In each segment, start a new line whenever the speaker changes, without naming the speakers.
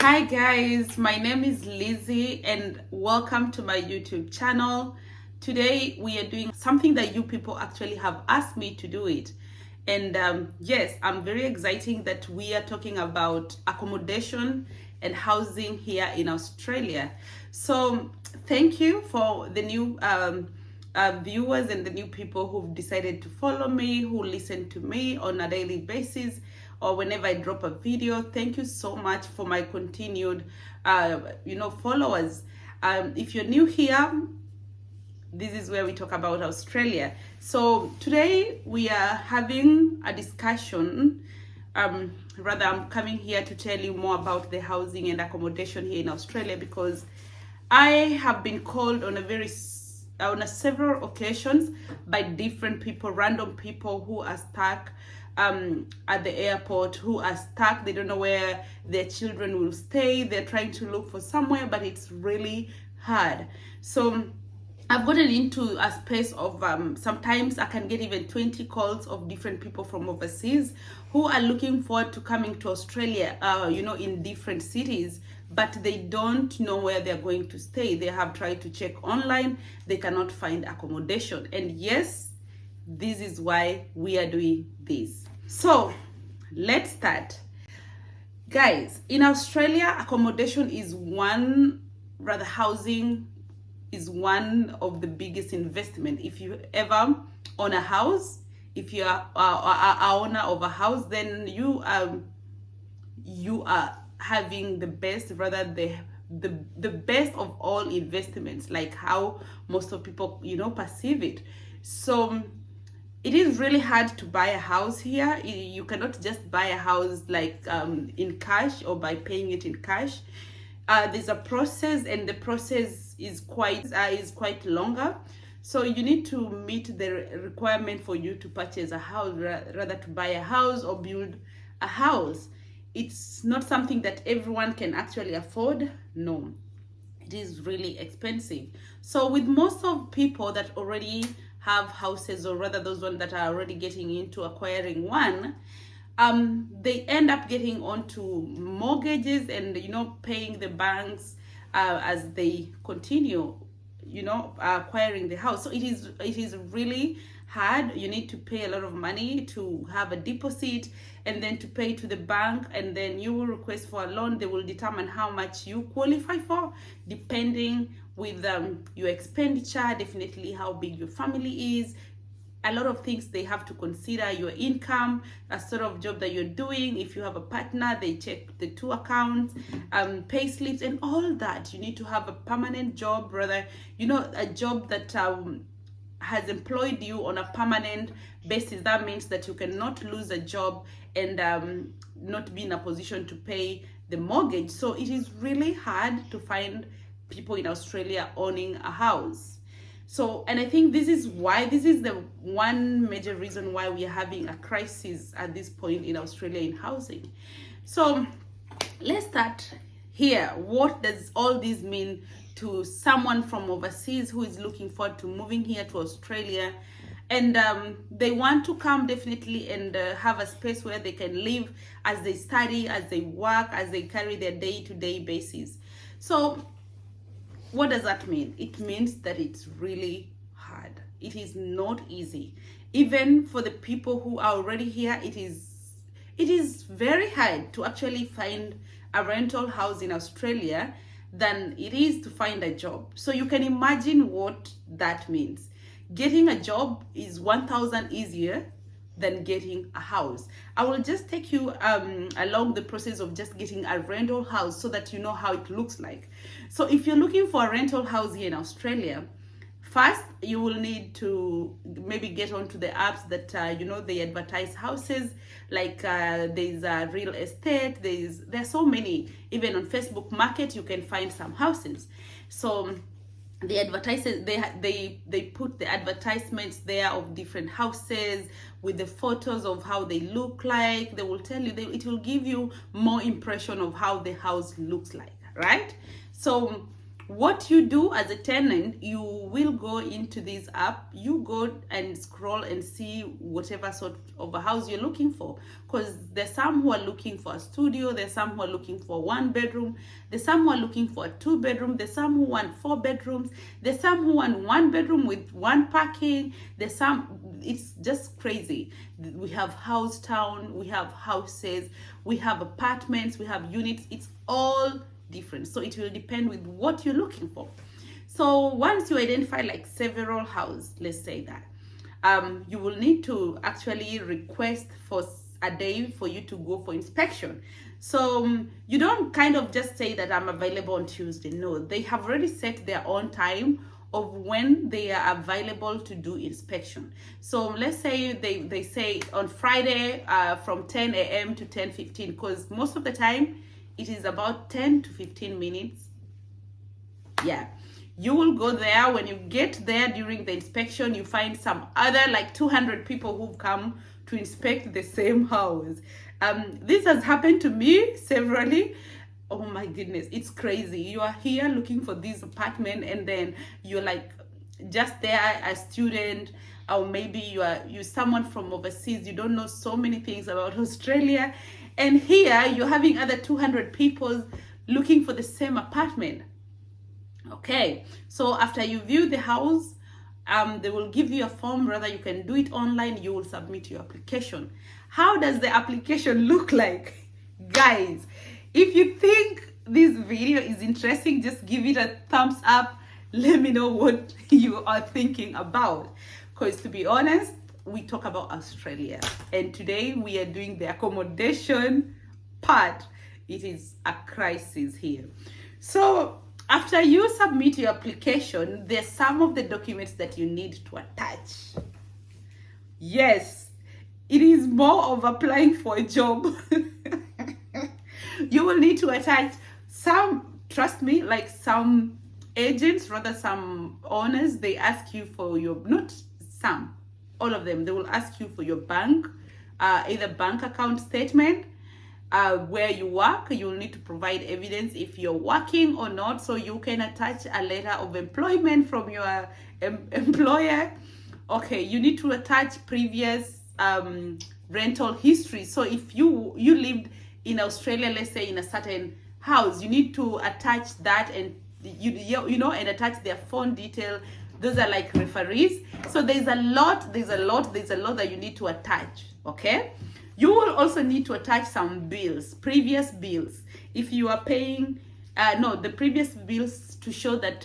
Hi guys, my name is Lizzie and welcome to my YouTube channel. Today we are doing something that you people actually have asked me to do it. And yes, I'm very excited that we are talking about accommodation and housing here in Australia. So thank you for the new viewers and the new people who've decided to follow me, who listen to me on a daily basis or whenever I drop a video. Thank you so much for my continued followers. If you're new here, this is where we talk about Australia. So today we are having a discussion. Rather, I'm coming here to tell you more about the housing and accommodation here in Australia, because I have been called on several occasions by different people, random people who are stuck at the airport, who are stuck. They don't know where their children will stay. They're trying to look for somewhere, but it's really hard. So I've gotten into a space of sometimes I can get even 20 calls of different people from overseas who are looking forward to coming to Australia, in different cities, but they don't know where they're going to stay. They have tried to check online, they cannot find accommodation. And yes, this is why we are doing this. So let's start. Guys, in Australia, accommodation is housing is one of the biggest investment. If you ever own a house, if you are a owner of a house, then you are having the best, the best of all investments, like how most of people perceive it. So it is really hard to buy a house here. You cannot just buy a house like in cash or by paying it in cash. There's a process, and the process is quite longer. So you need to meet the requirement for you to purchase a house, rather to buy a house or build a house. It's not something that everyone can actually afford. No, it is really expensive. So with most of people that already have houses, or rather those ones that are already getting into acquiring one, they end up getting onto mortgages and paying the banks as they continue acquiring the house. So it is really hard. You need to pay a lot of money to have a deposit, and then to pay to the bank, and then you will request for a loan. They will determine how much you qualify for, depending with your expenditure, definitely how big your family is. A lot of things they have to consider: your income, a sort of job that you're doing. If you have a partner, they check the two accounts, pay slips and all that. You need to have a permanent job, rather, a job that has employed you on a permanent basis. That means that you cannot lose a job and not be in a position to pay the mortgage. So it is really hard to find people in Australia owning a house. So, and I think this is the one major reason why we are having a crisis at this point in Australia in housing. So let's start here. What does all this mean to someone from overseas who is looking forward to moving here to Australia, and they want to come definitely and have a space where they can live as they study, as they work, as they carry their day-to-day basis? So what does that mean? It means that it's really hard. It is not easy. Even for the people who are already here, it is very hard to actually find a rental house in Australia than it is to find a job. So you can imagine what that means. Getting a job is 1,000 easier than getting a house. I will just take you along the process of just getting a rental house so that you know how it looks like. So if you're looking for a rental house here in Australia, first you will need to maybe get onto the apps that they advertise houses, like there's real estate, there's so many. Even on Facebook Market you can find some houses. So the advertisers, they put the advertisements there of different houses with the photos of how they look like. They will tell you, it will give you more impression of how the house looks like, right? So What you do as a tenant, you will go into this app, you go and scroll and see whatever sort of a house you're looking for, because there's some who are looking for a studio, there's some who are looking for 1 bedroom, there's some who are looking for a 2 bedroom, there's some who want 4 bedrooms, there's some who want 1 bedroom with 1 parking, there's some, it's just crazy. We have house town, we have houses, we have apartments, we have units. It's all different, so it will depend with what you're looking for. So once you identify like several houses, let's say that, you will need to actually request for a day for you to go for inspection. So you don't kind of just say that I'm available on Tuesday. No, they have already set their own time of when they are available to do inspection. So let's say they say on Friday from 10 a.m. to 10:15, because most of the time it is about 10 to 15 minutes. Yeah, you will go there. When you get there during the inspection, you find some other like 200 people who've come to inspect the same house. This has happened to me severally. Oh my goodness, it's crazy. You are here looking for this apartment, and then you're like just there, a student, or maybe you're someone from overseas. You don't know so many things about Australia, and here you're having other 200 people looking for the same apartment. Okay, so after you view the house, they will give you a form. Rather, you can do it online. You will submit your application. How does the application look like? Guys, if you think this video is interesting, just give it a thumbs up. Let me know what you are thinking about, because to be honest, we talk about Australia, and today we are doing the accommodation part. It is a crisis here. So after you submit your application, there's some of the documents that you need to attach. Yes, it is more of applying for a job. You will need to attach some, trust me, like some agents, rather some owners, they ask you for your, not some, all of them, they will ask you for your bank, either bank account statement, where you work. You'll need to provide evidence if you're working or not, so you can attach a letter of employment from your employer. Okay, you need to attach previous rental history. So if you lived in Australia, let's say in a certain house, you need to attach that, and you know, and attach their phone detail. Those are like referees. So there's a lot that you need to attach. Okay, you will also need to attach some bills, previous bills, if you are paying the previous bills, to show that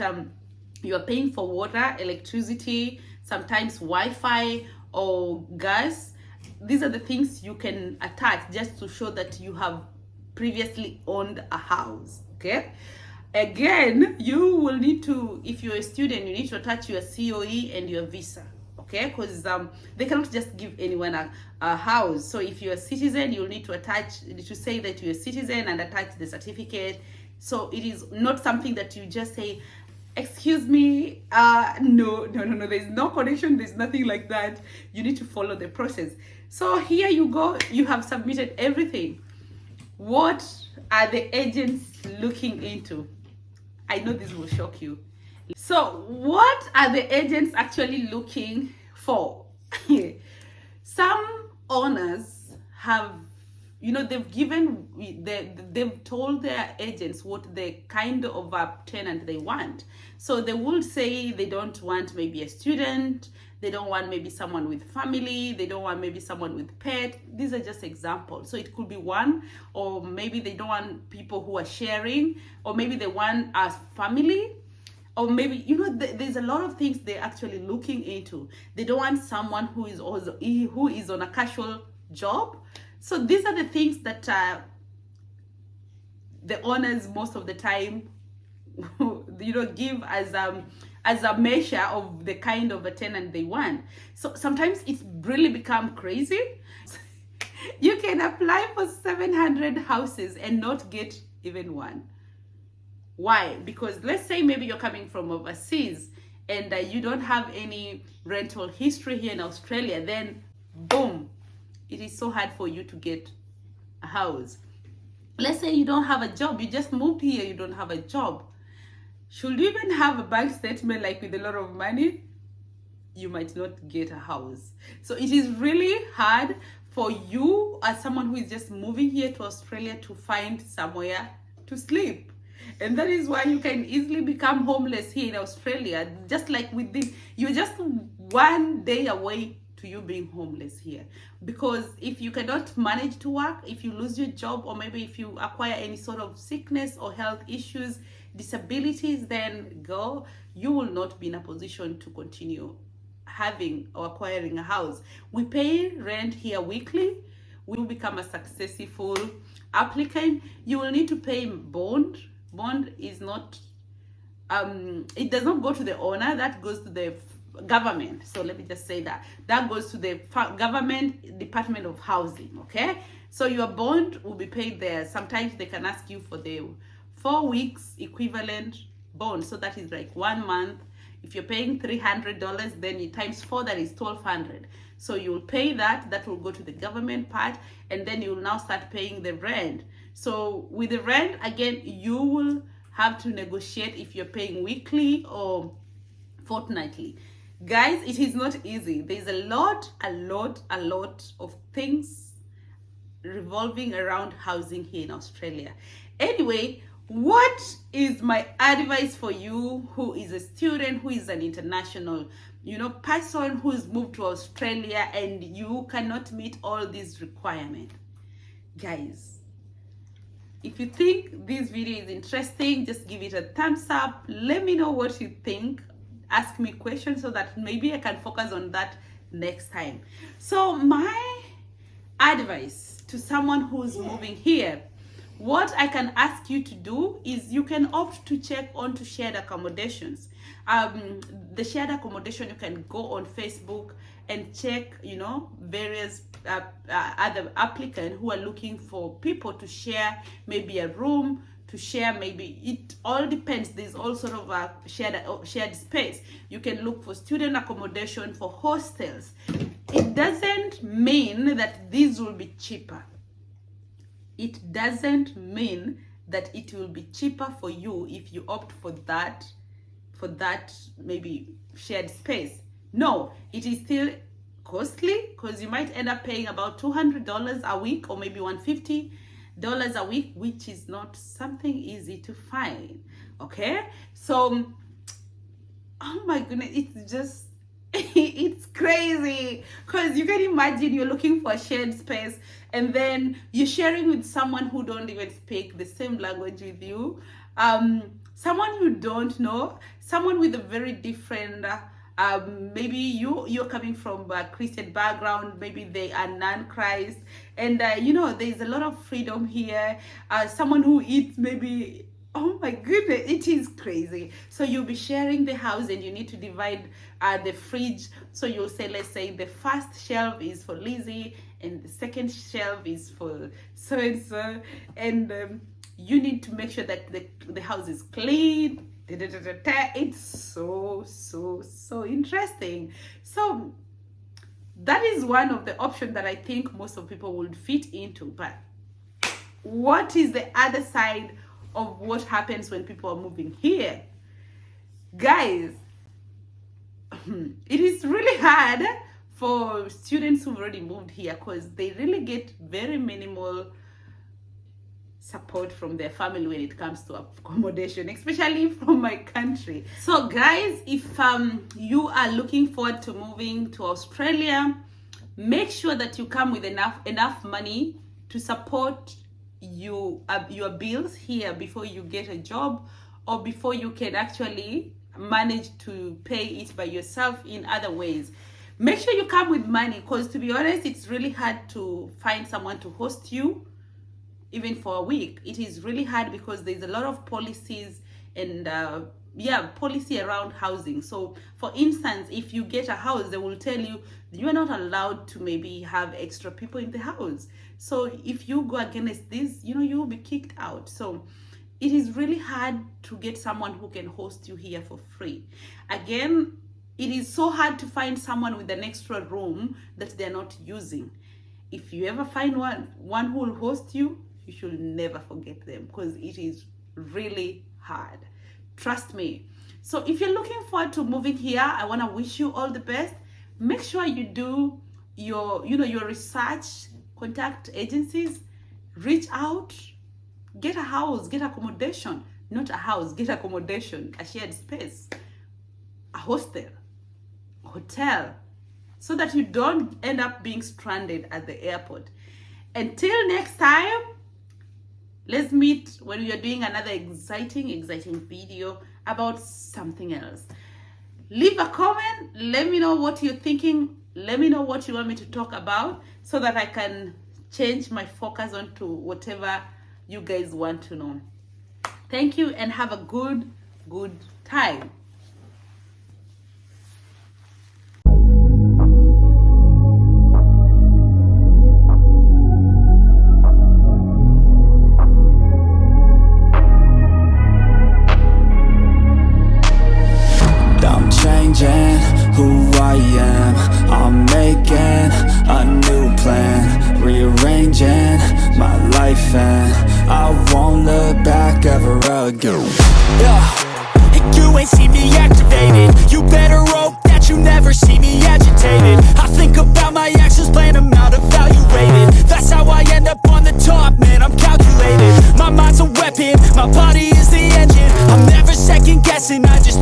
you are paying for water, electricity, sometimes Wi-Fi or gas. These are the things you can attach just to show that you have previously owned a house. Okay, again, you will need to, if you're a student, you need to attach your COE and your visa. Okay, because they cannot just give anyone a house. So if you're a citizen, you'll need to attach, to say that you're a citizen, and attach the certificate. So it is not something that you just say, excuse me, no, there's no connection, there's nothing like that. You need to follow the process. So here you go, you have submitted everything. What are the agents looking into? I know this will shock you. So what are the agents actually looking for? Some owners have, you know, they've told their agents what the kind of a tenant they want. So they will say they don't want maybe a student, they don't want maybe someone with family, they don't want maybe someone with pet. These are just examples. So it could be one, or maybe they don't want people who are sharing, or maybe they want a family, or maybe, you know, there's a lot of things they're actually looking into. They don't want someone who is on a casual job. So these are the things that the owners most of the time, you know, give as a measure of the kind of a tenant they want. So sometimes it's really become crazy. You can apply for 700 houses and not get even one. Why? Because let's say maybe you're coming from overseas and you don't have any rental history here in Australia, then boom, it is so hard for you to get a house. Let's say you don't have a job, you just moved here, you don't have a job. Should you even have a bank statement like with a lot of money, you might not get a house. So it is really hard for you as someone who is just moving here to Australia to find somewhere to sleep. And that is why you can easily become homeless here in Australia. Just like with this, you're just one day away to you being homeless here. Because if you cannot manage to work, if you lose your job, or maybe if you acquire any sort of sickness or health issues, disabilities, then girl, you will not be in a position to continue having or acquiring a house. We pay rent here weekly. We will become a successful applicant. You will need to pay bond. Bond is not it does not go to the owner, that goes to the government. So let me just say that goes to the government Department of Housing. Okay, so your bond will be paid there. Sometimes they can ask you for the 4 weeks equivalent bond, so that is like 1 month. If you're paying $300, then you times 4, that is $1,200. So you'll pay that will go to the government part, and then you'll now start paying the rent. So with the rent, again, you will have to negotiate if you're paying weekly or fortnightly. Guys, it is not easy. There's a lot of things revolving around housing here in Australia. Anyway, what is my advice for you who is a student, who is an international, person who's moved to Australia and you cannot meet all these requirements? Guys, if you think this video is interesting, just give it a thumbs up. Let me know what you think. Ask me questions so that maybe I can focus on that next time. So my advice to someone who's moving here, what I can ask you to do is you can opt to check onto shared accommodations. The shared accommodation, you can go on Facebook and check, various other applicants who are looking for people to share maybe a room, to share, maybe it all depends. There's all sort of a shared space. You can look for student accommodation, for hostels. It doesn't mean that these will be cheaper. It doesn't mean that it will be cheaper for you if you opt for that maybe shared space. No, it is still costly, because you might end up paying about $200 a week, or maybe $150 a week, which is not something easy to find. Okay, so oh my goodness, it's just it's crazy, because you can imagine you're looking for a shared space and then you're sharing with someone who don't even speak the same language with you, someone you don't know, someone with a very different maybe you're coming from a Christian background, maybe they are non-Christ, and there's a lot of freedom here. Someone who eats maybe, oh my goodness, it is crazy. So you'll be sharing the house and you need to divide the fridge. So you'll say, let's say the first shelf is for Lizzie and the second shelf is for so and so, and you need to make sure that the house is clean. It's so interesting. So that is one of the options that I think most of people would fit into. But what is the other side of what happens when people are moving here? Guys, it is really hard for students who've already moved here, because they really get very minimal support from their family when it comes to accommodation, especially from my country. So guys, if you are looking forward to moving to Australia, make sure that you come with enough money to support your bills here before you get a job, or before you can actually manage to pay it by yourself in other ways. Make sure you come with money, because to be honest, it's really hard to find someone to host you even for a week. It is really hard because there's a lot of policies and policy around housing. So for instance, if you get a house, they will tell you are not allowed to maybe have extra people in the house. So if you go against this, you'll be kicked out. So it is really hard to get someone who can host you here for free. Again, it is so hard to find someone with an extra room that they're not using. If you ever find one who will host you, you should never forget them, because it is really hard Trust me. So if you're looking forward to moving here, I want to wish you all the best. Make sure you do your research, contact agencies, reach out, get a house, get accommodation, not a house, get accommodation, a shared space, a hostel, hotel, so that you don't end up being stranded at the airport. Until next time, let's meet when we are doing another exciting video about something else. Leave a comment. Let me know what you're thinking. Let me know what you want me to talk about so that I can change my focus onto whatever you guys want to know. Thank you and have a good time.
Who I am, I'm making a new plan, rearranging my life and I won't look back ever again. You ain't see me activated, you better hope that you never see me agitated. I think about my actions, plan them out, evaluated. That's how I end up on the top, man, I'm calculated. My mind's a weapon, my body is the engine. I'm never second guessing, I just